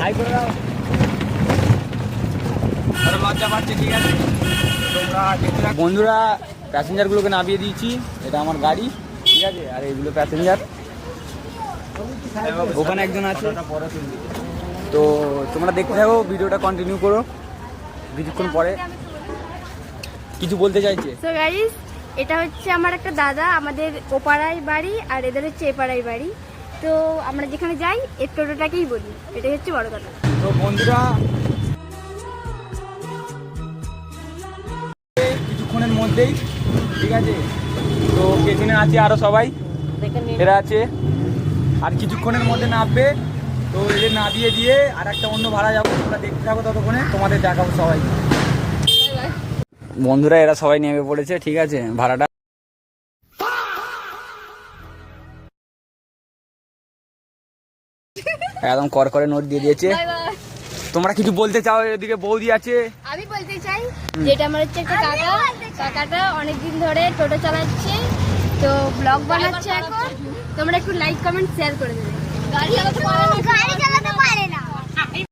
High করে দাও। লজ্জা পাচ্ছে, ঠিক আছে। বন্ধুরা প্যাসেঞ্জারগুলোকে নামিয়ে দিয়েছি, এটা আমার গাড়ি, ঠিক আছে। আর এইগুলো প্যাসেঞ্জার, ওখানে একজন আছে। তো তোমরা দেখতে থাকো, ভিডিওটা কন্টিনিউ করো। কিছুক্ষণ পরে কিছু বলতে চাইছে। সো গাইস, এটা হচ্ছে আমার একটা দাদা, আমাদের ওপাড়ায় বাড়ি আর এদের হচ্ছে এপাড়ায় বাড়ি। তো আমরা যেখানে যাই এর টোটোটাকেই বলি, এটাই হচ্ছে বড় কথা। তো বন্ধুরা কিছুক্ষণের মধ্যেই, ঠিক আছে। তো পেছনে আছে আরো সবাই, এরা আছে। আর কিছুক্ষণের মধ্যে নামবে। তো এদের নামিয়ে দিয়ে আর একটা অন্য ভাড়া যাবো, তোমরা দেখতে থাকো। ততক্ষণে তোমাদের দেখাবো সবাই। বন্ধুরা এরা সবাই নেমে পড়েছে, ঠিক আছে। ভাড়াটা একদম কর করে নোট দিয়ে দিয়েছে। তোমরা কিছু বলতে চাও? এদিকে বৌদি আছে। আমি বলতে চাই যেটা আমার হচ্ছে একটা কাকাটা অনেকদিন ধরে টোটো চালাচ্ছে, তো ব্লগ বানাচ্ছে এখন। তোমরা একটু লাইক কমেন্ট শেয়ার করে দেবে। গাড়ি চালাতে পারে না,